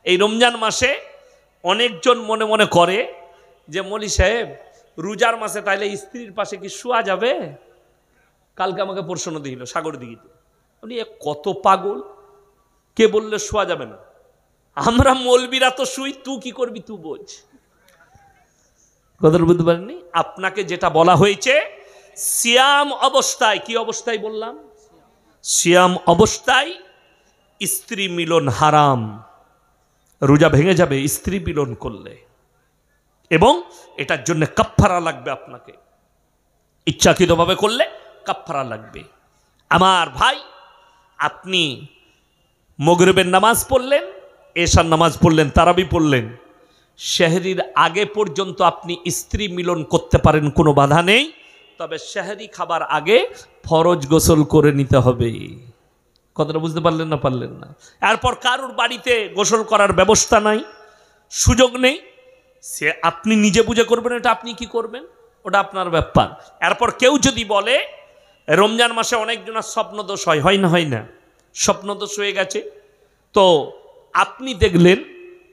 এই রমজান মাসে অনেকজন মনে মনে করে যে মৌলী সাহেব রোজার মাসে তাইলে স্ত্রীর পাশে কি শোয়া যাবে? কালকে আমাকে প্রশ্ন দিল সাগর দিঘিতে, উনি কত পাগল, কে বললে শোয়া যাবে না? আমরা মৌলবীরা তো শুই, তুই কি করবি তুই বোঝ। কথা বুঝতে পারেননি? আপনাকে যেটা বলা হয়েছে সিয়াম অবস্থায়, কি অবস্থায় বললাম? সিয়াম অবস্থায় স্ত্রী মিলন হারাম, রোজা ভেঙে যাবে স্ত্রী মিলন করলে, এবং এটার জন্য কাফফারা লাগবে। আপনাকে ইচ্ছাকৃতভাবে করলে কাফফারা লাগবে। আমার ভাই, আপনি মাগরিবের নামাজ পড়লেন, এশার নামাজ পড়লেন, তারাবি পড়লেন, সেহরির আগে পর্যন্ত আপনি স্ত্রী মিলন করতে পারেন, কোনো বাধা নেই। তবে সেহরি খাবার আগে ফরজ গোসল করে নিতে হবে। কথাটা বুঝতে পারলেন না? পারলেন না? এরপর কারোর বাড়িতে গোসল করার ব্যবস্থা নাই, সুযোগ নেই, সে আপনি নিজে বুঝে করবেন, এটা আপনি কি করবেন ওটা আপনার ব্যাপার। এরপর কেউ যদি বলে রমজান মাসে অনেকজনের স্বপ্নদোষ হয়, হয় না? হয় না? স্বপ্নদোষ হয়ে গেছে, তো আপনি দেখলেন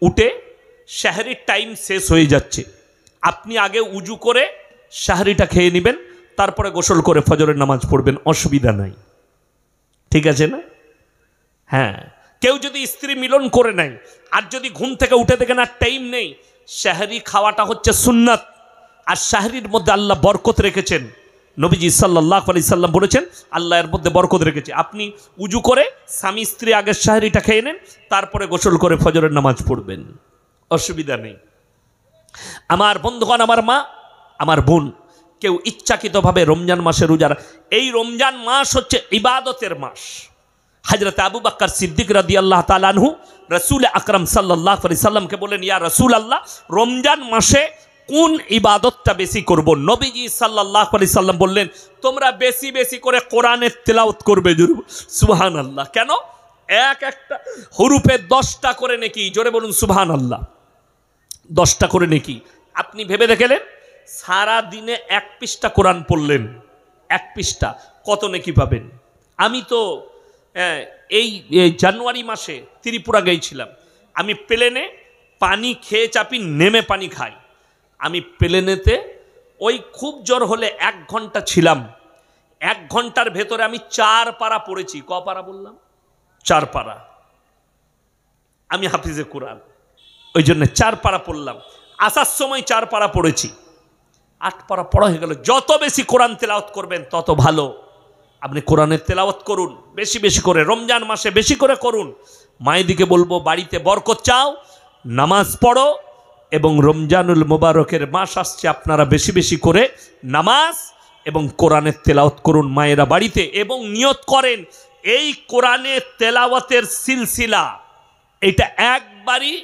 উঠে সেহরির টাইম শেষ হয়ে যাচ্ছে, আপনি আগে উজু করে সেহরিটা খেয়ে নেবেন, তারপরে গোসল করে ফজরের নামাজ পড়বেন, অসুবিধা নাই। ঠিক আছে না? হ্যাঁ, কেউ যদি স্ত্রী মিলন করে নেয় আর যদি ঘুম থেকে উঠে দেখেন আর টাইম নেই, সেহরি খাওয়াটা হচ্ছে সুন্নাত, আর সেহরির মধ্যে আল্লাহ বরকত রেখেছেন। নবীজি সাল্লাল্লাহু আলাইহি সাল্লাম বলেছেন আল্লাহ এর মধ্যে বরকত রেখেছে। আপনি উজু করে স্বামী স্ত্রী আগে সেহরিটা খেয়ে নেন, তারপরে গোসল করে ফজরের নামাজ পড়বেন, অসুবিধা নেই। আমার বন্ধুগণ, আমার মা, আমার বোন, কেউ ইচ্ছাকৃতভাবে রমজান মাসে রোজা, এই রমজান মাস হচ্ছে ইবাদতের মাস। হযরত আবু বকর সিদ্দিক রাদিয়াল্লাহু তাআলা আনহু রাসূল আকরাম সাল্লাল্লাহু আলাইহি সাল্লামকে বলেন, ইয়া রাসূলুল্লাহ, রমজান মাসে কোন ইবাদতটা বেশি করব? নবীজি সাল্লাল্লাহু আলাইহি সাল্লাম বললেন, তোমরা বেশি বেশি করে কোরআনের তেলাওয়াত করবে। সুবহানাল্লাহ। কেন? এক একটা হরফে 10টা করে নেকি। জোরে বলুন সুবহানাল্লাহ। 10টা করে নেকি। আপনি ভেবে দেখলেন সারা দিনে 1 পৃষ্ঠা কোরআন পড়লেন, 1 পৃষ্ঠা, কত নেকি পাবেন? আমি তো এই জানুয়ারি মাসে ত্রিপুরা গিয়েছিলাম, আমি প্লেনে পানি খেয়ে চাপি, নেমে পানি খাই। আমি প্লেনেতে ওই খুব জোর হলে 1 ঘন্টা ছিলাম, 1 ঘন্টার ভেতরে আমি 4 পারা পড়েছি। ক পারা বললাম? 4 পারা। আমি হাফিজে কোরআন, ওই জন্য 4 পারা পড়লাম। আসার সময় 4 পারা পড়েছি, 8 পারা পড়া হয়ে গেল। যত বেশি কোরআন তেলাওয়াত করবেন তত ভালো। আপনি কোরআনের তেলাওয়াত করুন বেশি বেশি করে, রমজান মাসে বেশি করে করুন। মায়েদিকে বলবো বাড়িতে বরকত চাও, নামাজ পড়ো, এবং রমজানুল মুবারকের মাস আসছে, আপনারা বেশি বেশি করে নামাজ এবং কোরআনের তেলাওয়াত করুন মায়েরা বাড়িতে, এবং নিয়ত করেন এই কোরআনের তেলাওয়াতের সিলসিলা এটা একবারই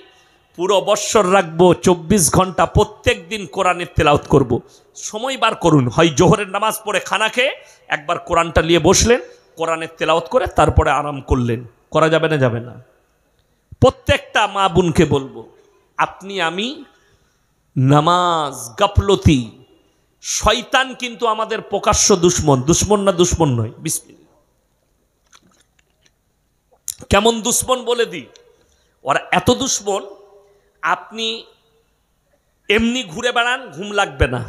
পুরো বৎসর রাখবো, 24 ঘন্টা প্রত্যেক দিন কোরআনের তেলাওয়াত করব। সময় বার করুন, হয় জোহরের নামাজ পড়ে খানা খেয়ে একবার কোরআনটা নিয়ে বসলেন, কোরআনের তেলাওয়াত করে তারপরে আরাম করলেন। করা যাবে না? যাবে না? প্রত্যেকটা মা বোনকে বলবো, আপনি আমি নামাজ গাফলতি, শয়তান কিন্তু আমাদের প্রকাশ্য দুশ্মন। দুশ্মন না দুশ্মন নয়? বিসমিল্লাহ। কেমন দুশ্মন বলে দিই, ওরা এত দুশ্মন, আপনি এমনি ঘুরে বেড়ান, ঘুম লাগবে না,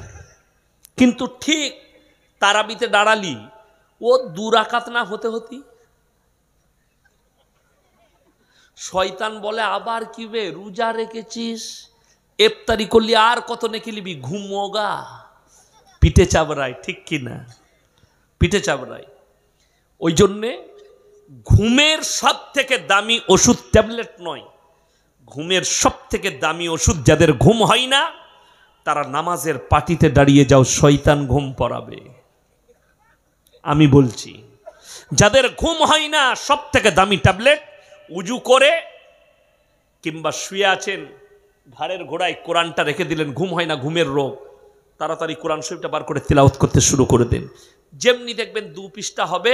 কিন্তু ঠিক তারাবিতে দাঁড়ালি ও 2 রাকাত না হতে হতে শয়তান বলে, আবার কি বে রোজা রেখেছিস, ইফতারি করলি, আর কত নেকি লিবি, ঘুমোগা। পিঠে চাবড়ায়, ঠিক কিনা? পিঠে চাবড়ায়। ওই জন্যে ঘুমের সব থেকে দামি ওষুধ ট্যাবলেট নয়, ঘুমের সব থেকে দামি ওষুধ, যাদের ঘুম হয় না তারা নামাজের পাটিতে দাঁড়িয়ে যাও, শয়তান ঘুম পড়াবে। আমি বলছি, যাদের ঘুম হয় না সব থেকে দামি ট্যাবলেট, উজু করে কিংবা শুয়ে আছেন ঘাড়ের ঘোড়ায় কোরআনটা রেখে দিলেন, ঘুম হয় না, ঘুমের রোগ, তাড়াতাড়ি কোরআন শরীফটা বার করে তিলাওয়াত করতে শুরু করে দেন। যেমনি দেখবেন 2 পৃষ্ঠা হবে,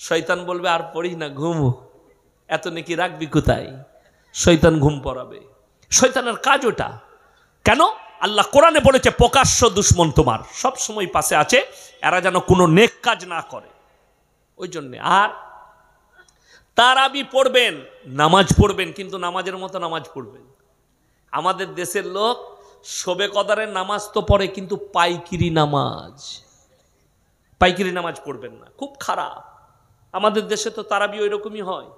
শয়তান বলবে আর পড়ি না, ঘুমো, এত নাকি রাখবি কোথায়? শয়তান ঘুম পড়াবে। শয়তানের কাজ ওটা। কেন? আল্লাহ কোরআনে বলেছে প্রকাশ্য দুশ্মন তোমার, সব সময় পাশে আছে, এরা যেন কোনো নেক কাজ না করে। ওই জন্যে। আর তারাবি পড়বেন, নামাজ পড়বেন, কিন্তু নামাজের মতো নামাজ পড়বেন। আমাদের দেশের লোক শবে কদরের নামাজ তো পড়ে, কিন্তু পাইকিরি নামাজ পড়বেন না, খুব খারাপ। আমাদের দেশে তো তারাবি ওই রকমই হয়।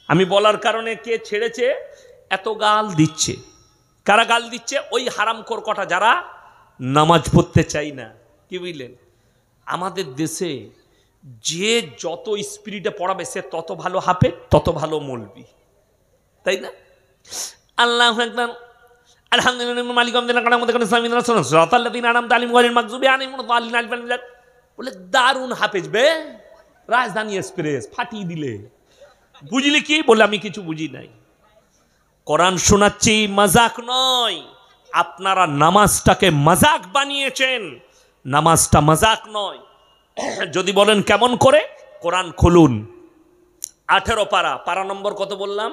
আমি বলার কারণে কে ছেড়েছে, এত গাল দিচ্ছে। কারা গাল দিচ্ছে? ওই হারামখোর কটা যারা নামাজ পড়তে চাই না। কি বুঝলেন? আমাদের দেশে যে যত স্পিরিটে পড়াবে সে তত ভালো হাফেজ, তত ভালো মৌলবি, তাই না? আল্লাহু আকবার, আলহামদুলিল্লাহ মালিক বলে দারুণ হাফেজ বে, রাজধানী এক্সপ্রেস ফাটিয়ে দিলে। বুঝলি কি? বলে আমি কিছু বুঝি নাই। কোরআন শোনাচ্ছি, মজাক নয়। আপনারা নামাজটাকে মজাক বানিয়েছেন, নামাজটা মজাক নয়। যদি বলেন কেমন করে, কোরআন খুলুন, 18 পারা নম্বর কত বললাম?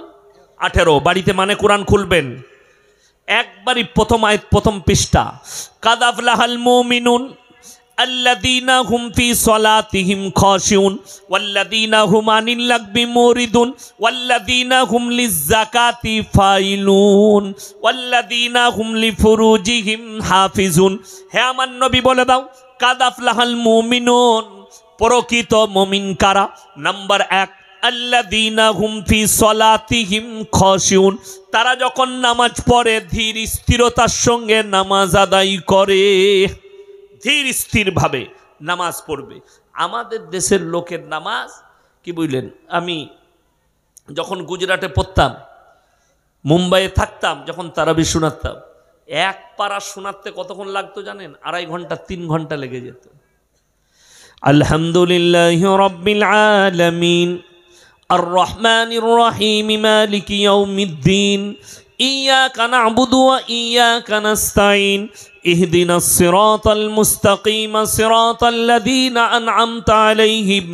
18। বাড়িতে মানে কোরআন খুলবেন, একবারই প্রথম আয়াত, প্রথম পৃষ্ঠা। কাদ আফলাহাল মুমিনুন আল্লাযীনা হুম ফি সলাতিহিম খাশিউন ওয়াল্লাযীনা হুম আনিল লাগবি মুরিদুন ওয়াল্লাযীনা হুম লিয-যাকাতি ফাইলুন ওয়াল্লাযীনা হুম লিফুরুজিহিম হাফিজুন। হে আমার নবী বলে দাও, কাদ আফলাহাল মুমিনুন, প্রকৃত মুমিন কারা? নাম্বার 1, আল্লাযীনা হুম ফি সলাতিহিম খাশিউন, তারা যখন নামাজ পড়ে ধীর স্থিরতার সঙ্গে নামাজ আদায় করে, ধীর স্থিরভাবে নামাজ পড়বে। আমাদের দেশের লোকের নামাজ কি বুঝলেন? আমি যখন গুজরাটে পড়তাম, মুম্বাইয়ে থাকতাম, যখন তারাবি শোনাতাম, এক পারা শোনাতে কতক্ষণ লাগতো জানেন? 2.5 ঘন্টা 3 ঘন্টা লেগে যেত। আলহামদুলিল্লাহি রাব্বিল আলামিন আর রহমানির রহিম মালিকি ইয়াউমিদ্দিন ইয়্যাকা না'বুদু ওয়া ইয়্যাকা নাস্তাঈন ইহদিনাস সিরাতাল মুস্তাকিম সিরাতাল লাযীনা আন'আমতা আলাইহিম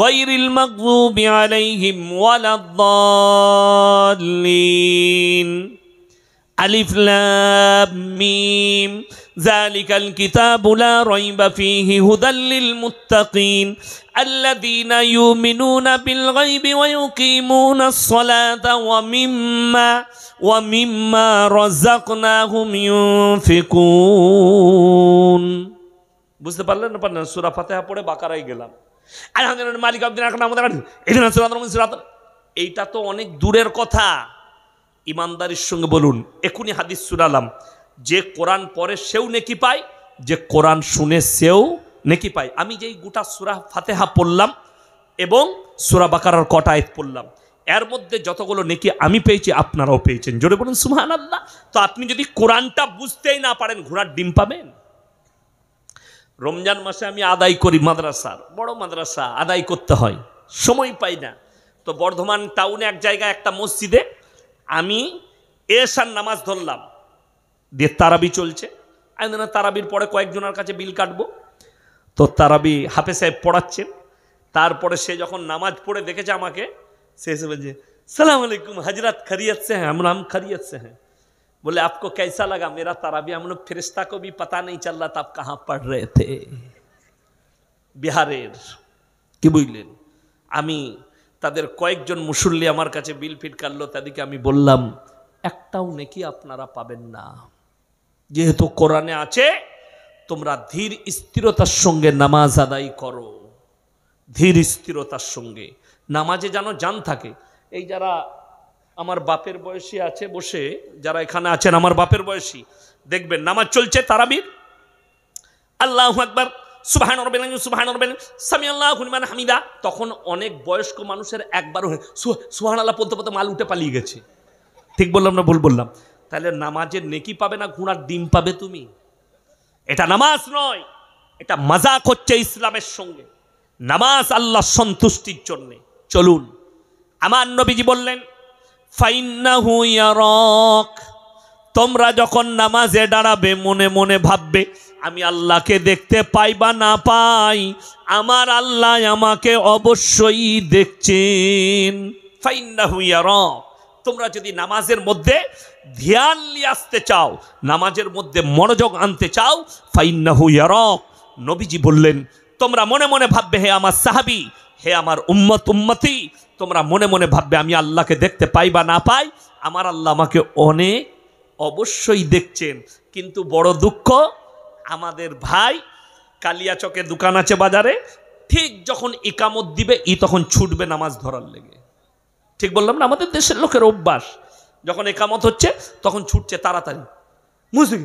গায়রিল মাগযুবি আলাইহিম ওয়ালাদ-দাল্লিন। আলিফ লাম মিম যালিকাল কিতাবু লা রাইবা ফীহি হুদাল লিল মুত্তাকিন আল্লাযীনা ইউমিনুনা বিল গায়বি ওয়া ইউকিমুনাস সালাতা ওয়া মিম্মা রাযাকনাহুম ইউনফিকুন। বুঝতে পারলেন না? পারলেন? সূরা ফাতিহা পড়ে বাকারায় গেলাম, আলহামদুলিল্লাহ মালিক এইটা তো অনেক দূরের কথা। ইমানদারির সঙ্গে বলুন, এখনই হাদিস শুনালাম, যে কোরআন পড়ে সেও নেকি পায়, যে কোরআন শুনে সেও নেকি পায়। আমি যেই গোটা সূরা ফাতিহা পড়লাম এবং সূরা বাকারার কটা আয়াত পড়লাম, এর মধ্যে যতগুলো নেকি আমি পেয়েছি আপনারাও পেয়েছেন। জোরে বলুন সুবহানাল্লাহ। তো আপনি যদি কোরআনটা বুঝতেই না পারেন, ঘোড়ার ডিম পাবেন? রমজান মাসে আমি আদায় করি, মাদ্রাসার বড় মাদ্রাসা আদায় করতে হয়, সময় পাই না। তো বর্ধমান টাউনে এক জায়গায় একটা মসজিদে আমি এশার নামাজ ধরলাম, দিয়ে তারাবি চলছে। আমি না তারাবির পরে কয়েকজনের কাছে বিল কাটবো, তো তারাবি হাফেজ সাহেব পড়াচ্ছেন। তারপরে সে যখন নামাজ পড়ে দেখেছে আমাকে, সে এসে বলছে, সালাম আলাইকুম हजरत, खैरियत से हैं? हम खैरियत से हैं। बोले आपको कैसा लगा मेरा ताराबी? हम लोग फरिश्ता को भी पता नहीं चल रहा था आप कहाँ पढ़ रहे थे। बिहारेर কি বুঝলেন? আমি তাদের কয়েকজন মুসল্লি আমার কাছে বিল ফিট কাটলো, তাদেরকে আমি বললাম, একটাও নেকি আপনারা পাবেন না। যেহেতু কোরআনে আছে, তোমরা ধীর স্থিরতার সঙ্গে নামাজ আদায় করো, ধীর স্থিরতার সঙ্গে নামাজে যেন জান থাকে। এই যারা আমার বাপের বয়সী আছে বসে, যারা এখানে আছেন আমার বাপের বয়সী, দেখবেন নামাজ চলছে তারাবির, আল্লাহু আকবার, সুবহান রাব্বিল সুবহান রাব্বিল সামিআল্লাহু লিমান হামিদা, তখন অনেক বয়স্ক মানুষের একবারও সুবহানাল্লাহ বলতে বলতে মাল উঠে পালিয়ে গেছে। ঠিক বললাম না ভুল বললাম? তাহলে নামাজের নেকি পাবে না, ঘোড়ার ডিম পাবে তুমি। এটা নামাজ নয়, এটা মজাক হচ্ছে ইসলামের সঙ্গে। নামাজ আল্লাহ সন্তুষ্টির জন্য। চলুন, আমার নবীজি বললেন, ফাইন্নাহু ইয়ারাক, তোমরা যখন নামাজে দাঁড়াবে মনে মনে ভাববে, আমি আল্লাহকে দেখতে পাই বা না পাই, আমার আল্লাহ আমাকে অবশ্যই দেখছেন। ফাইন্নাহু ইয়ারাক, তোমরা যদি নামাজের মধ্যে ধ্যান নিয়ে আসতে চাও, নামাজের মধ্যে মনোযোগ আনতে চাও, ফাইন্নাহু ইয়ারাক, নবীজি বললেন, তোমরা মনে মনে ভাববে, হে আমার সাহাবী, হে আমার উম্মত উম্মতি, তোমরা মনে মনে ভাববে আমি আল্লাহকে দেখতে পাই বা না পাই, আমার আল্লাহ আমাকে অনেক অবশ্যই দেখছেন। কিন্তু বড় দুঃখ, আমাদের ভাই কালিয়াচকে দোকান আছে বাজারে, ঠিক যখন ইকামত দিবে তখন ছুটবে নামাজ ধরার লেগে। ঠিক বললাম না? আমাদের দেশের লোকের অভ্যাস, যখন একামত হচ্ছে তখন ছুটছে তাড়াতাড়ি মুসিদ।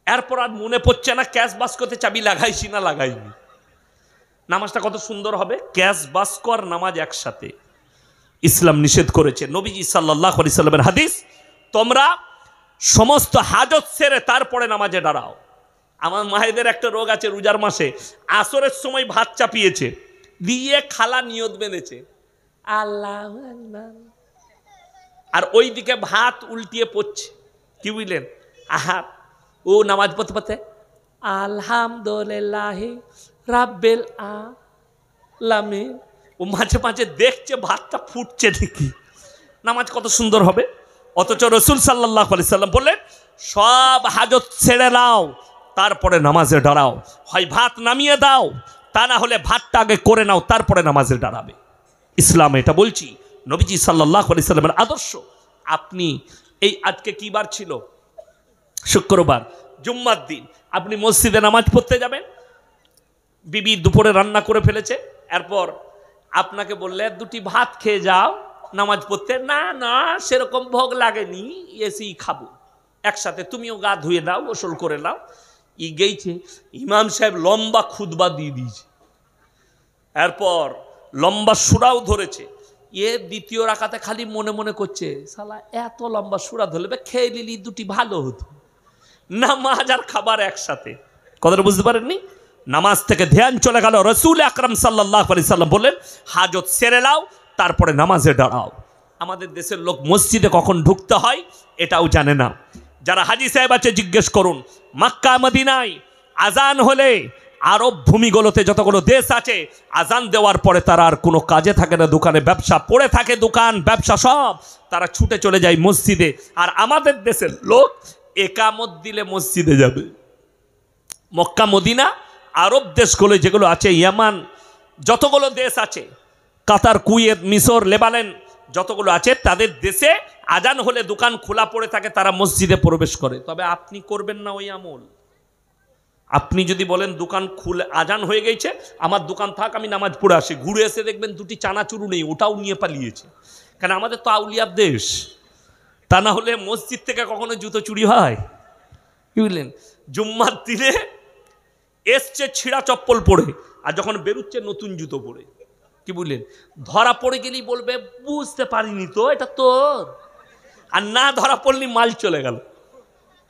এরপর আর মনে পড়ছে না ক্যাশ বাস্কতে চাবি লাগাইছি না লাগাইনি। নামাজটা কত সুন্দর হবে, ক্যাশ বাস্ক আর নামাজ একসাথে। ইসলাম নিষেধ করেছে। নবীজি সাল্লাল্লাহু আলাইহি সাল্লামের হাদিস, তোমরা সমস্ত হাজত সেরে তারপরে নামাজে দাঁড়াও। আমার মায়েদের একটা রোগ আছে, রোজার মাসে আসরের সময় ভাত চাপিয়েছে, দিয়ে খালা নিয়ত বেঁধেছে আল্লাহ আকবার, আর ওইদিকে ভাত উল্টিয়ে পড়ছে। কি বুঝলেন? আহার ও নামাজ পড়তে পড়তে আলহামদুলিল্লাহ রাব্বিল আলামিন, ও মাঝে মাঝে দেখছে ভাতটা ফুটছে দেখি, নামাজ কত সুন্দর হবে। অথচ রসুল সাল্লাল্লাহু আলাইহি সাল্লাম বললেন, সব হাজত ছেড়ে নাও, তারপরে নামাজে দাঁড়াও। হয় ভাত নামিয়ে দাও, তা না হলে ভাতটা আগে করে নাও, তারপরে নামাজে দাঁড়াবে। ইসলাম এটা বলছি, নবীজি সাল্লাল্লাহু আলাইহি সাল্লামের আদর্শ। আপনি এই আজকে কি বার ছিল? শুক্রবার, জুম্মার দিন। আপনি মসজিদে নামাজ পড়তে যাবেন, বিবি দুপুরে রান্না করে ফেলেছে, এরপর আপনাকে বললে দুটি ভাত খেয়ে যাও নামাজ পড়তে। না না, সেরকম ভোগ লাগেনি, এসি খাবো একসাথে, তুমিও গা ধুয়ে দাও, গোসল করে নাও। গেইছে ইমাম সাহেব লম্বা খুতবা দিয়ে দিয়েছে, এরপর লম্বা সুরাও ধরেছে। দ্বিতীয় রাকাতে খালি মনে মনে করছে, শালা এত লম্বা সুরা ধরলে খেয়ে নিলি দুটি ভালো হতো। নামাজ আর খাবার একসাথে, কথাটা বুঝতে পারেননি? নামাজ থেকে ধ্যান চলে গেল। রসুল আকরাম সাল্লাল্লাহু আলাইহি সাল্লাম বললেন, হাজত সেরে নাও, তারপরে নামাজে দাঁড়াও। আমাদের দেশের লোক মসজিদে কখন ঢুকতে হয় এটাও জানে না। যারা হাজি সাহেব আছে জিজ্ঞেস করুন, মক্কা মদিনায় আজান হলে, আরব ভূমিগুলোতে যতগুলো দেশ আছে, আজান দেওয়ার পরে তারা আর কোনো কাজে থাকে না, দোকানে ব্যবসা পড়ে থাকে, দোকান ব্যবসা সব, তারা ছুটে চলে যায় মসজিদে। আর আমাদের দেশের লোক একামত দিলে মসজিদে যাবে। মক্কা মদিনা আরব দেশগুলো যেগুলো আছে, ইয়ামান, যতগুলো দেশ আছে, কাতার, কুয়েত, মিশর, লেবানন, যতগুলো আছে, তাদের দেশে আজান হলে দোকান খোলা পড়ে থাকে, তারা মসজিদে প্রবেশ করে। তবে আপনি করবেন না ওই আমল। আপনি যদি বলেন দোকান খুলে আজান হয়ে গেছে, আমার দোকান থাক, আমি নামাজ পড়ে আসি, ঘুরে এসে দেখবেন দুটি চানাচুরু নেই, ওটাও নিয়ে পালিয়েছে। কেন? আমাদের তো আউলিয়ার দেশ। তা না হলে মসজিদ থেকে কখনো জুতো চুরি হয়? কি বুঝলেন? জুম্মার দিনে এসছে ছিঁড়া চপ্পল পরে, আর যখন বেরুচ্ছে নতুন জুতো পরে। কি বুঝলেন? ধরা পড়ে গেলেই বলবে বুঝতে পারিনি তো, এটা তোর। আর না ধরা পড়লি মাল চলে গেল।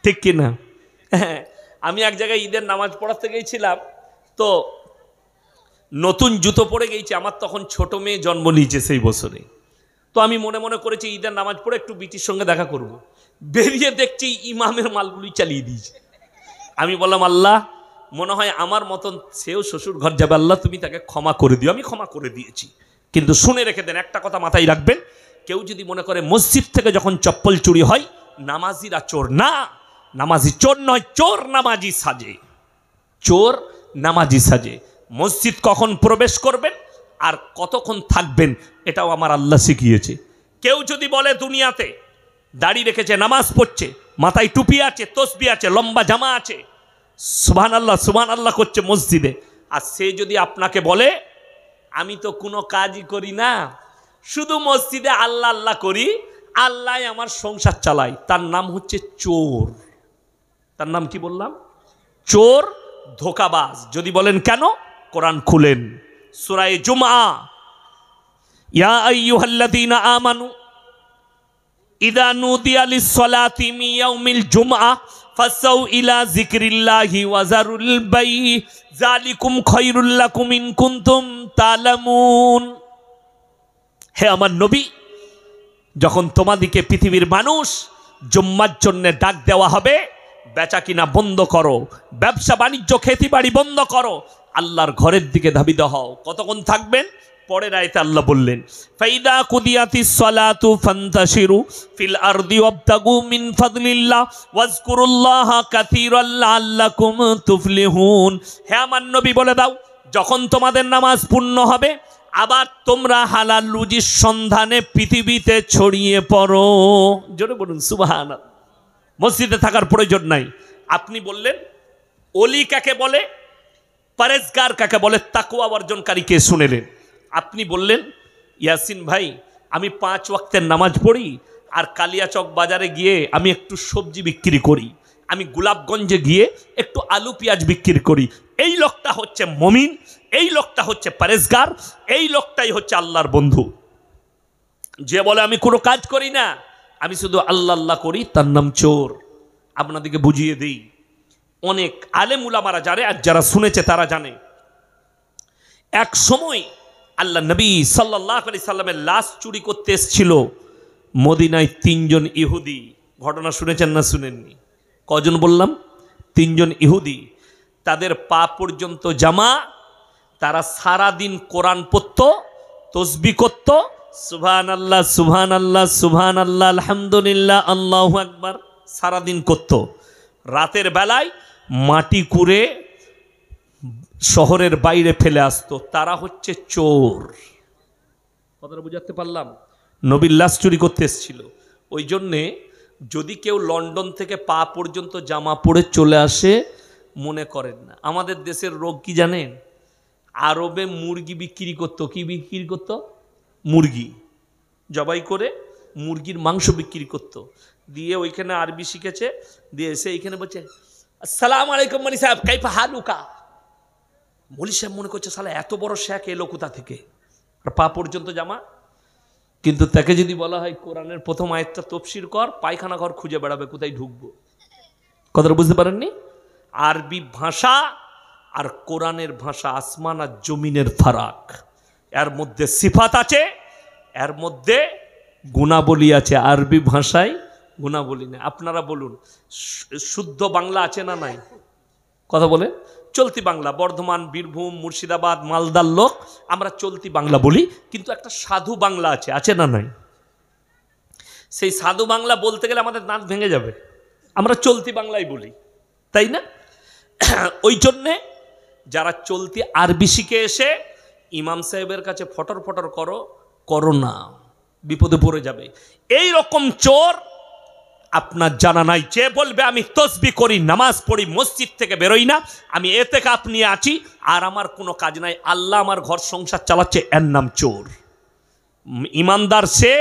ঠিক কি না? হ্যাঁ, আমি এক জায়গায় ঈদের নামাজ পড়াতে গিয়েছিলাম, তো নতুন জুতো পরে গেছি। আমার তখন ছোট মেয়ে জন্ম নিয়েছে সেই বছরে। তো আমি মনে মনে করেছি ঈদের নামাজ পড়ে একটু বিটির সঙ্গে দেখা করব। বেরিয়ে দেখছি ইমামের মালগুলি চালিয়ে দিয়েছে। আমি বললাম, আল্লাহ, মনে হয় আমার মতন সেও শ্বশুর ঘর যাবে, আল্লাহ তুমি তাকে ক্ষমা করে দিও। আমি ক্ষমা করে দিয়েছি, কিন্তু শুনে রেখে দেন, একটা কথা মাথায় রাখবেন, কেউ যদি মনে করে মসজিদ থেকে যখন চপ্পল চুরি হয় নামাজিরা চোর, না, নামাজি চোর নয়, চোর নামাজি সাজে, চোর নামাজি সাজে। মসজিদ কখন প্রবেশ করবেন আর কতক্ষণ থাকবেন এটাও আমার আল্লাহ শিখিয়েছে। কেউ যদি বলে দুনিয়াতে দাড়ি রেখেছে, নামাজ পড়ছে, মাথায় টুপি আছে, তসবি আছে, লম্বা জামা আছে, সুবহানাল্লাহ সুবহানাল্লাহ করছে মসজিদে, আর সে যদি আপনাকে বলে আমি তো কোনো কাজই করি না, শুধু মসজিদে আল্লাহ আল্লাহ করি, আল্লাহ আমার সংসার চালাই, তার নাম হচ্ছে চোর। তার নাম কি বললাম? চোর, ধোঁকাবাজ। যদি বলেন কেন, কোরআন খুলেন, সূরা জুমআ, ইয়া আইয়ুহাল্লাযীনা আমানু ইযা নুদিয়া লিস-সালাতি মিন ইয়াউমিল জুমআ ফাসাউ ইলা যিকরিল্লাহি ওয়া যারুল বাই যালিকুম খায়রুল লাকুম ইন কুনতুম তা'লামুন। হে আমার নবী, যখন তোমাদিকে পৃথিবীর মানুষ জুম্মার জন্য ডাক দেওয়া হবে, বেচা কিনা বন্ধ করো, ব্যবসা বাণিজ্য খেতি বাড়ি বন্ধ করো, আল্লাহর ঘরের দিকে ধাবিত হও। কতক্ষণ থাকবেন? পরের আয়াতে আল্লাহ বললেন, ফাইদা কুদিয়াতিস সালাতু ফান্তাশিরু ফিল আরদি ওয়াবতাগু মিন ফাদলিল্লাহ ওয়াজকুরুল্লাহা কাসীরান লাআল্লাকুম তুফলিহুন। হে আমার নবী বলে দাও, যখন তোমাদের নামাজ পূর্ণ হবে আবার তোমরা হালাল রুজির সন্ধানে পৃথিবীতে ছড়িয়ে পড়ো। জোরে বলুন সুবহানাল্লাহ। মসজিদে থাকার প্রয়োজন নাই। আপনি বললেন ওলি কাকে বলে, পরেজগার কাকে বলে, তাকওয়া অর্জনকারীকে শুনেলেন। আপনি বললেন ইয়াসিন ভাই আমি 5 ওয়াক্তের নামাজ পড়ি আর কালিয়াচক বাজারে গিয়ে আমি একটু সবজি বিক্রি করি, আমি গোলাপগঞ্জে গিয়ে একটু আলু পেঁয়াজ বিক্রি করি। এই লোকটা হচ্ছে মুমিন, এই লোকটা হচ্ছে পরেজগার, এই লোকটাই হচ্ছে আল্লাহর বন্ধু। যে বলে আমি কোনো কাজ করি না, আমি শুধু আল্লাহ আল্লাহ করি, তার নাম চোর। আপনাদেরকে বুঝিয়ে দিই, অনেক আলেম উলামারা জানে আর যারা শুনেছে তারা জানে। এক সময় আল্লাহ নবী সাল্লাল্লাহু আলাইহি সাল্লামের লাশ চুরি করতে এসেছিল মদিনায় 3 জন ইহুদি। ঘটনা শুনেছেন না শুনেননি? কজন বললাম? 3 জন ইহুদি। তাদের পা পর্যন্ত জামা, তারা সারা দিন কোরআন পড়ত, তসবিহ করত, সুবহানাল্লাহ সুবহানাল্লাহ সুবহানাল্লাহ আলহামদুলিল্লাহ আল্লাহু আকবার সারাদিন করত। রাতের বেলায় মাটি কুড়ে শহরের বাইরে ফেলে আসতো। তারা হচ্ছে চোর। কথাটা বুঝাতে পারলাম? নবীর লাশ চুরি করতে এসেছিল। ওই জন্যে যদি কেউ লন্ডন থেকে পা পর্যন্ত জামা পরে চলে আসে মনে করেন না। আমাদের দেশের রোগ কি জানেন? আরবে মুরগি বিক্রি করতো। কি বিক্রি করতো? মুরগি জবাই করে মুরগির মাংস বিক্রি করতো। দিয়ে ওইখানে আরবি শিখেছে, দিয়ে এসে এইখানে বলছে আসসালামু আলাইকুম মনি সাহেব কাইফা হালুকা। মলি সাহেব মনে করছে শালা এত বড় শেখ এলো কোথা থেকে, আর পা পর্যন্ত জামা। কিন্তু তাকে যদি বলা হয় কোরআনের প্রথম আয়াতটা তফসির কর, পায়খানা ঘর খুঁজে বেড়াবে কোথায় ঢুকবো। কথাটা বুঝতে পারেননি? আরবি ভাষা আর কোরআনের ভাষা আসমান আর জমিনের ফারাক। এর মধ্যে সিফাত আছে, এর মধ্যে গুণাবলী আছে। আরবি ভাষায় গুণাবলী নেই। আপনারা বলুন শুদ্ধ বাংলা আছে না নাই? কথা বলে চলতি বাংলা। বর্ধমান, বীরভূম, মুর্শিদাবাদ, মালদার লোক আমরা চলতি বাংলা বলি, কিন্তু একটা সাধু বাংলা আছে, আছে না নাই? সেই সাধু বাংলা বলতে গেলে আমাদের দাঁত ভেঙে যাবে। আমরা চলতি বাংলাই বলি, তাই না? ওই জন্যে যারা চলতি আরবি শিখে এসে ইমাম সাহেবের কাছে ফটর ফটর করো না, বিপদে পড়ে যাবে। এই রকম চোর আপনার জানা নাই। যে বলবে আমি তসবি করি, নামাজ পড়ি, মসজিদ থেকে বেরোই না, আমি এতেকাফ নিয়ে আছি আর আমার কোনো কাজ নাই, আল্লাহ আমার ঘর সংসার চালাচ্ছে, এর নাম চোর। ইমানদার সে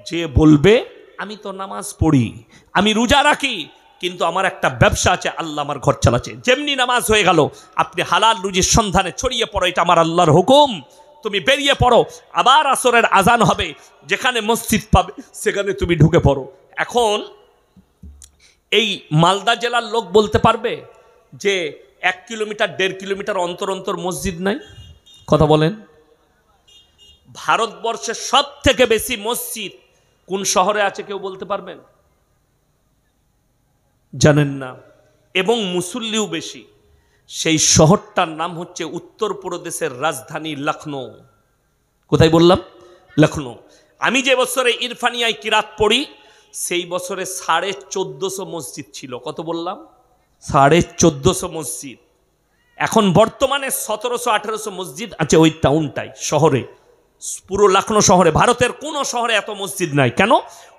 যে বলবে আমি তো নামাজ পড়ি, আমি রোজা রাখি, কিন্তু আমার একটা ব্যবসা আছে, আল্লাহ আমার ঘর চালাচ্ছে। যেমনি নামাজ হয়ে গেল আপনি হালাল রুজির সন্ধানে ছড়িয়ে পড়ো, এটা আমার আল্লাহর হুকুম। তুমি বেরিয়ে পড়ো, আবার আসরের আজান হবে, যেখানে মসজিদ পাবে সেখানে তুমি ঢুকে পড়ো। এখন এই মালদা জেলার লোক বলতে পারবে যে 1 কিলোমিটার 1.5 কিলোমিটার অন্তর অন্তর মসজিদ নাই? কথা বলেন। ভারতবর্ষের সব থেকে বেশি মসজিদ কোন শহরে আছে কেউ বলতে পারবেন? জানেন না। এবং মুসল্লিও বেশি। সেই শহরটার নাম হচ্ছে উত্তরপ্রদেশের রাজধানী লখনৌ। কোথায় বললাম? লখনৌ। আমি যে বছরে ইরফানিয়ায় কিরাত পড়ি সেই বছরে 1450 মসজিদ ছিল। কত বললাম? 1450 মসজিদ। এখন বর্তমানে 1700-1800 মসজিদ আছে ওই টাউনটাই, শহরে, পুরো লখনৌ শহরে। ভারতের কোনো শহরে এত মসজিদ নাই। কেন?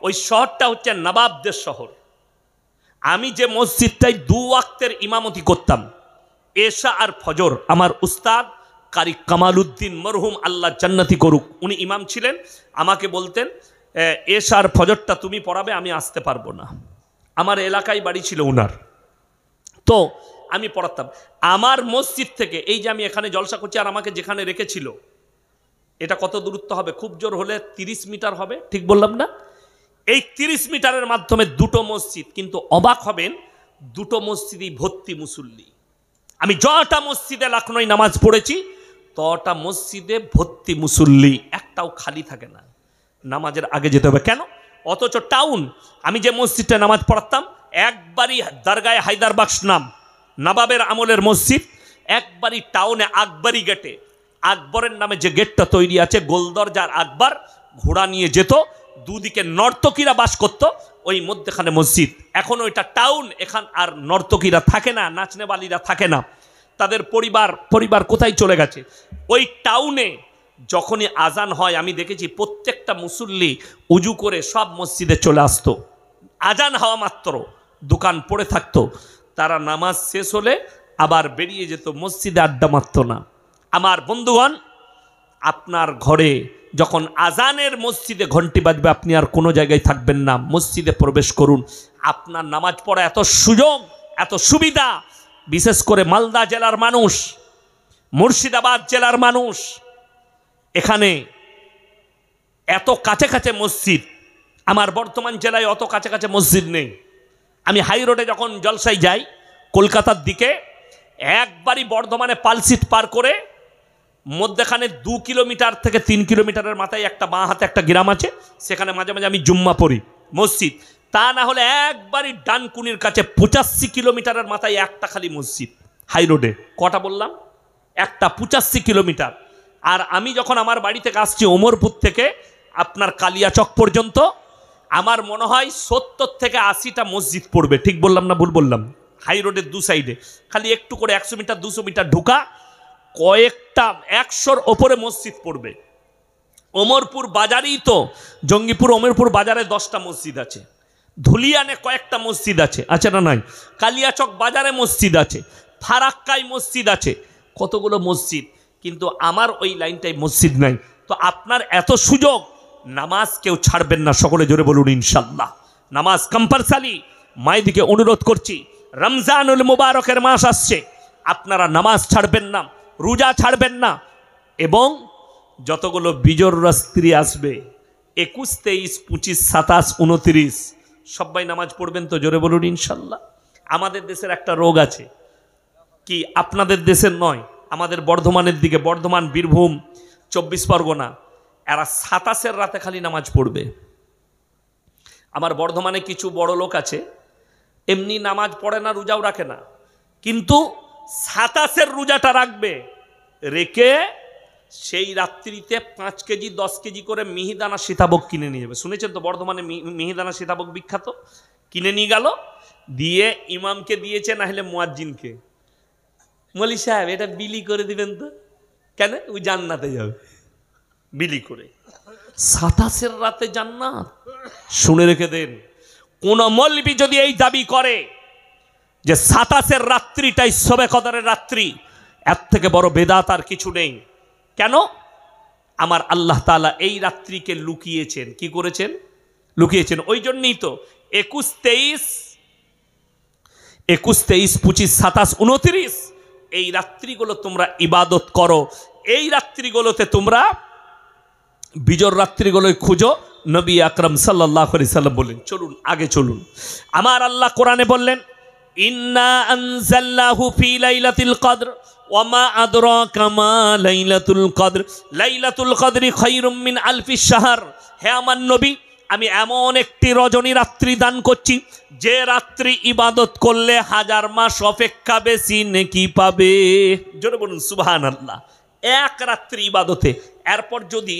ওই শহরটা হচ্ছে নবাবদের শহর। আমি যে মসজিদটাই 2 ওয়াক্তের ইমামতি করতাম, এশা আর ফজর, আমার উস্তাদ কারি কামালউদ্দিন মরহুম, আল্লাহ জান্নাতি করুক, উনি ইমাম ছিলেন। আমাকে বলতেন এশা আর ফজরটা তুমি পড়াবে, আমি আসতে পারবো না। আমার এলাকায় বাড়ি ছিল উনার, তো আমি পড়াতাম। আমার মসজিদ থেকে এই যে আমি এখানে জলসা করছি আর আমাকে যেখানে রেখেছিল, এটা কত দূরত্ব হবে? খুব জোর হলে 30 মিটার হবে, ঠিক বললাম না? এই 30 মিটারের মাধ্যমে 2টো মসজিদ, কিন্তু অবাক হবেন 2টো মসজিদই ভর্তি মুসল্লি। আমি যটা মসজিদে লখনৌ নামাজ পড়েছি তটা মসজিদে ভর্তি মুসল্লি, একটাও খালি থাকে না। নামাজের আগে যেতে হবে। কেন? অথচ টাউন, আমি যে মসজিদটা নামাজ পড়াতাম একবারই দরগায় হায়দারবাক্স নাম, নবাবের আমলের মসজিদ, একবারই টাউনে আকবরী গেটে, আকবরের নামে যে গেটটা তৈরি আছে, গোলদরজার আকবর ঘোড়া নিয়ে যেত, দুদিকে নর্তকীরা বাস করত, ওই মধ্যেখানে মসজিদ। এখন ওইটা টাউন, এখান আর নর্তকীরা থাকে না, নাচনেবালিরা থাকে না, তাদের পরিবার কোথায় চলে গেছে। ওই টাউনে যখনই আজান হয় আমি দেখেছি প্রত্যেকটা মুসল্লি উজু করে সব মসজিদে চলে আসতো, আজান হওয়া মাত্র দোকান পড়ে থাকতো, তারা নামাজ শেষ হলে আবার বেরিয়ে যেত, মসজিদে আড্ডা মারত না। আমার বন্ধুগণ, আপনার ঘরে যখন আজানের মসজিদে ঘন্টি বাজবে আপনি আর কোনো জায়গায় থাকবেন না, মসজিদে প্রবেশ করুন। আপনার নামাজ পড়া এত সুযোগ, এত সুবিধা, বিশেষ করে মালদা জেলার মানুষ, মুর্শিদাবাদ জেলার মানুষ, এখানে এত কাছে কাছে মসজিদ। আমার বর্তমান জেলায় অত কাছে কাছে মসজিদ নেই। আমি হাই রোডে যখন জলসায় যাই কলকাতার দিকে, একবারই বর্ধমানে পালসিট পার করে মধ্যখানে 2 কিলোমিটার থেকে 3 কিলোমিটারের মাথায় একটা বাঁ হাতে একটা গ্রাম আছে, সেখানে মাঝে মাঝে আমি জুম্মা পড়ি মসজিদ। তা না হলে একবারই ডানকুনির কাছে 85 কিলোমিটারের মাথায় একটা খালি মসজিদ। হাই রোডে কটা বললাম? একটা, 85 কিলোমিটার। আর আমি যখন আমার বাড়ি থেকে আসছি ওমরপুর থেকে আপনার কালিয়াচক পর্যন্ত, আমার মনে হয় 70 থেকে 80টা মসজিদ পড়বে। ঠিক বললাম না ভুল বললাম? হাই রোডের দু সাইডে খালি একটু করে 100 মিটার 200 মিটার ঢুকা কয়েকটা 100-র ওপরে মসজিদ পড়বে। ওমরপুর বাজারেই তো, জঙ্গিপুর ওমরপুর বাজারে 10টা মসজিদ আছে, ধুলিয়ানে কয়েকটা মসজিদ আছে, আছে না নাই? কালিয়াচক বাজারে মসজিদ আছে, ফারাক্কায় মসজিদ আছে, কতগুলো মসজিদ, কিন্তু আমার ওই লাইনটায় মসজিদ নাই। তো আপনার এত সুযোগ, নামাজ কেউ ছাড়বেন না, সকলে জোরে বলুন ইনশাল্লাহ। নামাজ কম্পালসারি। মায়েদিকে অনুরোধ করছি, রমজানুল মুবারকের মাস আসছে, আপনারা নামাজ ছাড়বেন না, রোজা ছাড়বেন না, এবং যতগুলো বিজোড়রা স্ত্রী আসবে 21, 23, 25, 27, 29 সবাই নামাজ পড়বেন তো, জোরে বলুন ইনশাল্লাহ। আমাদের দেশের একটা রোগ আছে, কি আপনাদের দেশের নয়, আমাদের বর্ধমানের দিকে, বর্ধমান, বীরভূম, 24 পরগনা, এরা 27-এর রাতে খালি নামাজ পড়বে। আমার বর্ধমানে কিছু বড় লোক আছে, এমনি নামাজ পড়ে না, রোজাও রাখে না, কিন্তু 27-এর রোজাটা রাখবে, রেখে সেই রাত্রিতে 5 কেজি 10 কেজি করে মিহিদানা সীতাভোগ কিনে নিয়ে যাবে। শুনেছেন তো বর্ধমানে মিহিদানা সীতাভোগ বিখ্যাত। কিনে নিয়ে গেল, দিয়ে ইমামকে দিয়েছে, না হলে মুয়াজ্জিনকে, মৌলী সাহেব এটা বিলি করে দিবেন তো। কেন? ওই জান্নাতে যাবে বিলি করে। 27-এর রাতে জান্নাত, শুনে রেখে দেন। কোন মৌলবি যদি এই দাবি করে যে 27-এর রাত্রিটাই শবে কদরের রাত্রি, এর থেকে বড় বেদাত আর কিছু নেই। কেন? আমার আল্লাহ তাআলা এই রাত্রিকে লুকিয়েছেন। কি করেছেন? লুকিয়েছেন। ওই জন্যই তো 21, 23, 25, 27, 29 এই রাত্রিগুলো তোমরা ইবাদত করো। এই রাত্রিগুলোতে তোমরা বিজর রাত্রিগুলোই খুঁজো। নবী আকরাম সাল্লাল্লাহু আলাইহি সাল্লাম বললেন, চলুন আগে চলুন। আমার আল্লাহ কোরআনে বললেন, ইন্না আনজালনাহু ফি লাইলাতুল কদর ওয়া মা আদরাকা মা লাইলাতুল কদর লাইলাতুল কদরি খায়রুম মিন আলফি শাহর। হে আমার নবী, আমি এমন একটি রজনী রাত্রি দান করছি, যে রাত্রি ইবাদত করলে 1000 মাস অপেক্ষা বেশি নেকি পাবে। জোরে বলুন সুবহানাল্লাহ। এক রাত্রি ইবাদতে। এরপর যদি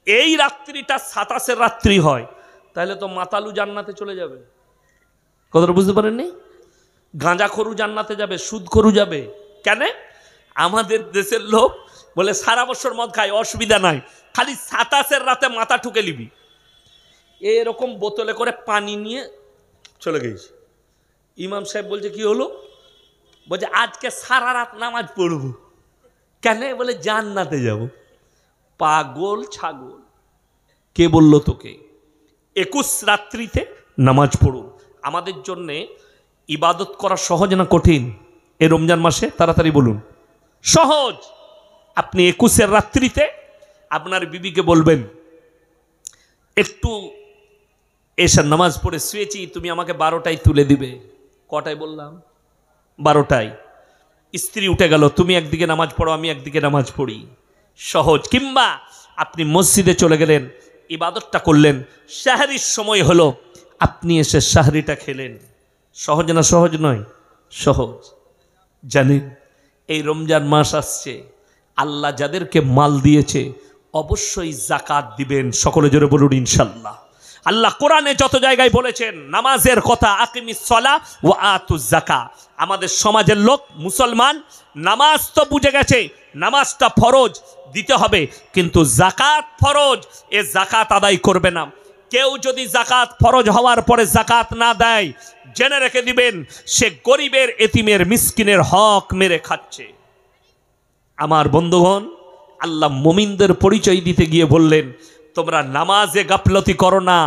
এই রাত্রিটা 27-এর রাত্রি হয়, তাহলে তো মাতালু জান্নাতে চলে যাবে। কথাটা বুঝতে পারেননি? গাঁজাখোরু জান্নাতে যাবে, সুদখোরু যাবে। কেন? আমাদের দেশের লোক বলে সারা বছর মদ খায়, অসুবিধা নাই, খালি 27-এর রাতে মাথা ঠুকে নিবি। এরকম বোতলে করে পানি নিয়ে চলে গেছে। ইমাম সাহেব বলছে কি হলো? বলছে আজকে সারা রাত নামাজ পড়ব। কেন? বলে জান্নাতে যাব। পাগল ছাগল, কে বলল তোকে? 21 রাত্রিতে নামাজ পড়ুন। আমাদের জন্যে ইবাদত করা সহজ না কঠিন? এই রমজান মাসে তাড়াতাড়ি বলুন। সহজ। আপনি 21-এর রাত্রিতে আপনার বিবিকে বলবেন, একটু এশার নামাজ পড়ে শুয়েছি, তুমি আমাকে 12টায় তুলে দিবে। কটায় বললাম? 12টায়। স্ত্রী উঠে গেল, তুমি একদিকে নামাজ পড়ো, আমি একদিকে নামাজ পড়ি। সহজ। কিংবা আপনি মসজিদে চলে গেলেন, ইবাদতটা করলেন, সাহরির সময় হলো, আপনি এসে সাহরিটা খেলেন। সহজ না সহজ নয়? সহজ। জানেন এই রমজান মাস আসছে, আল্লাহ যাদেরকে মাল দিয়েছে অবশ্যই জাকাত দিবেন। সকলে জোরে বলুন ইনশাল্লাহ। আল্লাহ কোরআনে যত জায়গায় বলেছেন নামাজের কথা, আকিমিস সালাহ ওয়া আতুজ যাকাত। আমাদের সমাজের লোক মুসলমান নামাজ তো বুঝে গেছে, নামাজটা ফরজ দিতে হবে, কিন্তু জাকাত ফরজ, এ জাকাত আদায় করবে না। কেউ যদি জাকাত ফরজ হওয়ার পরে জাকাত না দেয়, জেনে রেখে দিবেন সে গরিবের, এতিমের, মিসকিনের হক মেরে খাচ্ছে। আমার বন্ধুগণ, আল্লাহ মুমিনদের পরিচয় দিতে গিয়ে বললেন, তোমরা নামাজে গাফলতি করো না,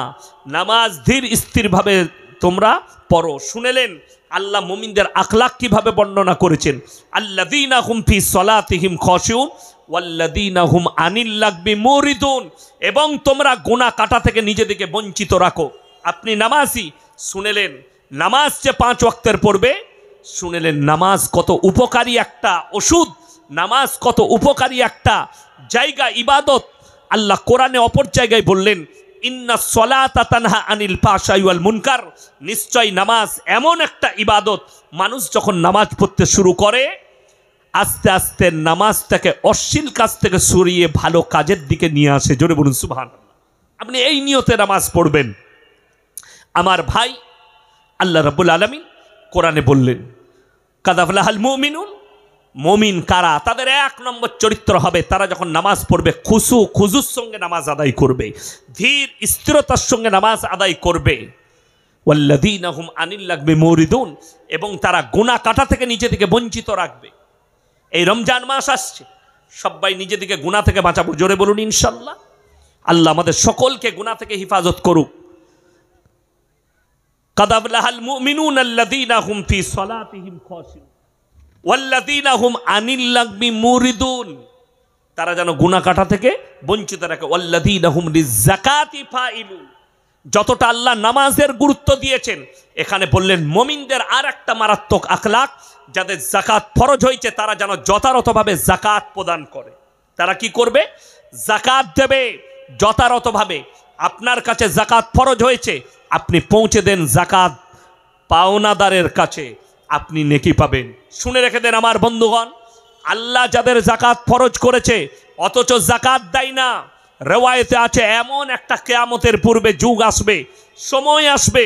নামাজ ধীর স্থিরভাবে তোমরা পড়ো। শুনেলেন আল্লাহ মুমিনদের আখলাক কিভাবে বর্ণনা করেছেন, আল্লাযীনা হুম ফি সলাতিহিম খাশিউন ওয়াল্লাযীনা হুম আনিল লাগবি মুরিদুন। এবং তোমরা গুনাহ কাটা থেকে নিজেদেরকে বঞ্চিত রাখো। আপনি নামাজি, শুনেলেন নামাজ যে 5 ওয়াক্তের পড়বে, শুনেলেন নামাজ কত উপকারী একটা ওষুধ, নামাজ কত উপকারী একটা জায়গা, ইবাদত। আল্লাহ কোরআনে অপর জায়গায় বললেন, ইন্নাস সলাতা তানহা আনিল ফাহশাই ওয়াল মুনকার। নিশ্চয় নামাজ এমন একটা ইবাদত, মানুষ যখন নামাজ পড়তে শুরু করে আস্তে আস্তে নামাজটাকে অশ্লীল কাজ থেকে সরিয়ে ভালো কাজের দিকে নিয়ে আসে। জোরে বলুন সুবহানাল্লাহ। আপনি এই নিয়তে নামাজ পড়বেন। আমার ভাই, আল্লাহ রাব্বুল আলামিন কোরআনে বললেন, কাদ আফলাহাল মুমিনুন। মুমিন কারা? তাদের 1 নম্বর চরিত্র হবে, তারা যখন নামাজ পড়বে খুজুর সঙ্গে নামাজ আদায় করবে, ধীর স্থিরতার সঙ্গে নামাজ আদায় করবে। ওয়াল্লাযীনা হুম আনিল লাগবি মুরিদুন। এবং তারা গুনাহ কাটা থেকে নিজেদেরকে বঞ্চিত রাখবে। এই রমজান মাস আসছে, সবাই নিজেদেরকে গুনাহ থেকে বাঁচাবো। জোরে বলুন ইনশাআল্লাহ। আল্লাহ আমাদের সকলকে গুনাহ থেকে হেফাজত করুক। কাদ আফলাহাল মুমিনুন আল্লাযীনা হুম ফি সলাতিহিম খাশিউন ওয়াল্লাযীনা হুম আনিল লাগবি মুরিদুন। তারা যেন গুনাহ কাটা থেকে বঞ্চিত রাখে। ওয়াল্লাযীনা হুম লিযাকাতি ফাইলুন। যতটা আল্লাহ নামাজের গুরুত্ব দিয়েছেন, এখানে বললেন মুমিনদের আর একটা মারাত্মক আখলাক, যাদের জাকাত ফরজ হয়েছে তারা যেন যথাযথভাবে জাকাত প্রদান করে। তারা কি করবে? জাকাত দেবে যথাযথভাবে। আপনার কাছে জাকাত ফরজ হয়েছে, আপনি পৌঁছে দেন জাকাত পাওনাদারের কাছে, আপনি নেকি পাবেন। শুনে রেখে দেন আমার বন্ধুগণ, আল্লাহ যাদের জাকাত ফরজ করেছে অথচ জাকাত দেয় না, রেওয়ায়েতে আছে এমন একটা কিয়ামতের পূর্বে যুগ আসবে, সময় আসবে,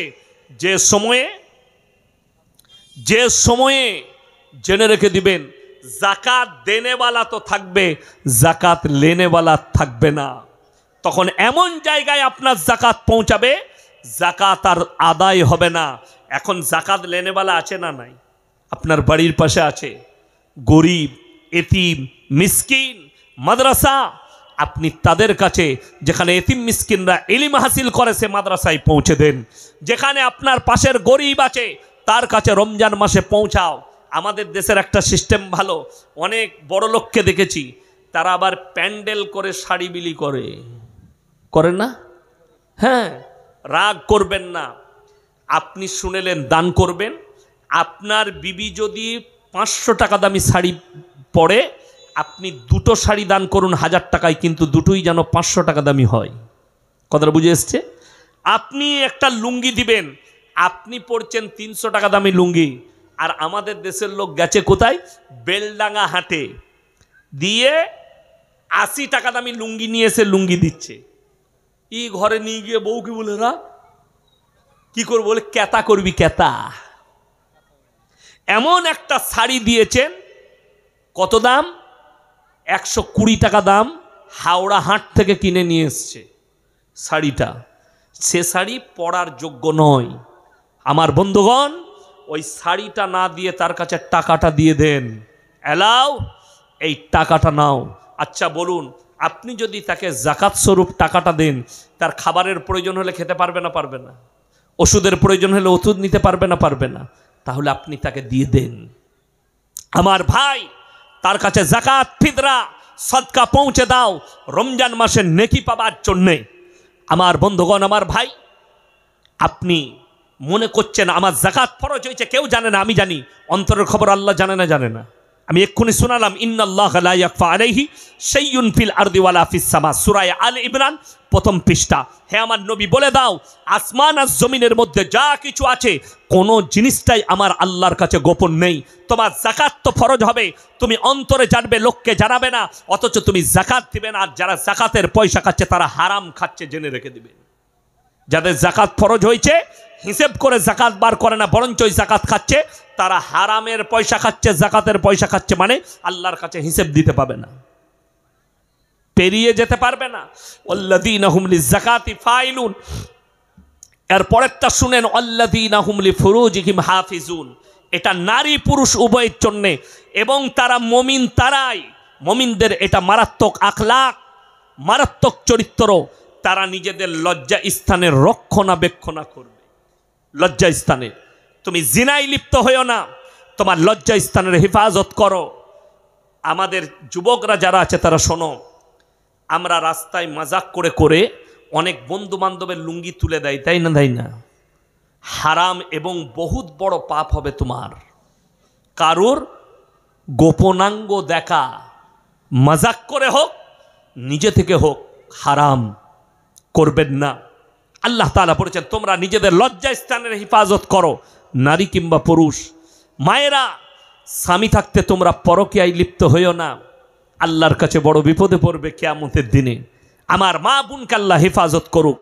যে সময়ে জেনে রেখে দিবেন জাকাত দেনেওয়ালা তো থাকবে, জাকাত লেনেওয়ালা থাকবে না। তখন এমন জায়গায় আপনার জাকাত পৌঁছাবে, জাকাত আর আদায় হবে না। এখন জাকাত লেনেওয়ালা আছে না নাই? আপনার বাড়ির পাশে আছে, গরিব, এতিম, মিসকিন, মাদ্রাসা, আপনি তাদের কাছে, যেখানে এতিম মিসকিনরা ইলম হাসিল করে, সে মাদ্রাসায় পৌঁছে দেন। যেখানে আপনার পাশের গরিব আছে তার কাছে রমজান মাসে পৌঁছাও। আমাদের দেশের একটা সিস্টেম ভালো, অনেক বড় লোককে দেখেছি, তারা আবার প্যান্ডেল করে শাড়ি বিলি করে না? হ্যাঁ, রাগ করবেন না। আপনি শুনেলেন দান করবেন, আপনার বিবি যদি 500 টাকা দামি শাড়ি পরে, আপনি 2টো শাড়ি দান করুন 1000 টাকায়, কিন্তু দুটোই যেন 500 টাকা দামি হয়। কথাটা বুঝে এসছে? আপনি একটা লুঙ্গি দিবেন, আপনি পরছেন 300 টাকা দামি লুঙ্গি, আর আমাদের দেশের লোক গেছে কোথায়? বেলডাঙ্গা হাটে, দিয়ে 80 টাকা দামি লুঙ্গি নিয়ে এসে লুঙ্গি দিচ্ছে। ঘরে নিয়ে গিয়ে বউকে বলে, না কি করবো? বলে কেতা করবি, কেতা। এমন একটা শাড়ি দিয়েছেন, কত দাম? 120 টাকা দাম, হাওড়া হাট থেকে কিনে নিয়ে এসছে শাড়িটা। সে শাড়ি পরার যোগ্য নয়। আমার বন্ধুগণ, ওই শাড়িটা না দিয়ে তার কাছে টাকাটা দিয়ে দেন, এলাও এই টাকাটা নাও। আচ্ছা বলুন, আপনি যদি তাকে জাকাত স্বরূপ টাকাটা দেন, তার খাবারের প্রয়োজন হলে খেতে পারবে না? পারবে না। ওষুধের প্রয়োজন হলে ওষুধ নিতে পারবে না? পারবে না। তাহলে আপনি তাকে দিয়ে দেন। আমার ভাই, তার কাছে জাকাত, ফিতরা, সদকা পৌঁছে দাও রমজান মাসের নেকি পাবার জন্যে। আমার বন্ধুগণ, আমার ভাই, আপনি মনে করছেন আমার জাকাত ফরজ হয়েছে, কেউ জানে না, আমি জানি। অন্তরের খবর আল্লাহ জানে না? আমি এক্ষুনি শোনালাম, ইন্নাল্লাহা লা ইয়াখফা আলাইহি শাইউন ফিল আরদি ওয়ালা ফিস সামা, সূরা আলে ইমরান প্রথম পৃষ্ঠা। হে আমার নবী, বলে দাও আসমান আর জমিনের মধ্যে যা কিছু আছে কোন জিনিসটাই আমার আল্লাহর কাছে গোপন নেই। তোমার যাকাত তো ফরজ হবে, তুমি অন্তরে জানবে, লোককে জানাবে না, অথচ তুমি যাকাত দিবে না। আর যারা যাকাতের পয়সা খাচ্ছে তারা হারাম খাচ্ছে, জেনে রেখে দিবে। যাদের যাকাত ফরজ হয়েছে হিসেব করে যাকাত বার করে না, বরঞ্চ ওই যাকাত খাচ্ছে, তারা হারামের পয়সা খাচ্ছে, যাকাতের পয়সা খাচ্ছে, মানে আল্লাহর কাছে হিসেব দিতে পাবে না, পেরিয়ে যেতে পারবে না। ওয়াল্লাযীনা হুম লিযাকাতি ফাইলুন। এর পরেরটা শুনেন, ওয়াল্লাযীনা হুম লিফুরুজিহিম হাফিজুন। এটা নারী পুরুষ উভয়ের জন্যে, এবং তারা মুমিন, তারাই মুমিনদের এটা মারাত্মক আখলাক, মারাত্মক চরিত্র। তারা নিজেদের লজ্জা স্থানের রক্ষণাবেক্ষণা করবে। লজ্জা স্থানে তুমি জিনায় লিপ্ত হইও না, তোমার লজ্জা স্থানের হেফাজত করো। আমাদের যুবকরা যারা আছে তারা শোনো, আমরা রাস্তায় মাজাক করে করে অনেক বন্ধু বান্ধবের লুঙ্গি তুলে দেয়, তাই না? তাই না? হারাম এবং বহুত বড় পাপ হবে তোমার। কারুর গোপনাঙ্গ দেখা, মাজাক করে হোক নিজে থেকে হোক, হারাম করবেন না। আল্লাহ তাআলা বলেছেন তোমরা নিজেদের লজ্জা স্থানের হেফাজত করো, নারী কিংবা পুরুষ। মায়েরা, স্বামী থাকতে তোমরা পরকীয়ায় লিপ্ত হইও না, আল্লাহর কাছে বড় বিপদে পড়বে কিয়ামতের দিনে। আমার মা বোনকে আল্লাহ হেফাজত করুক।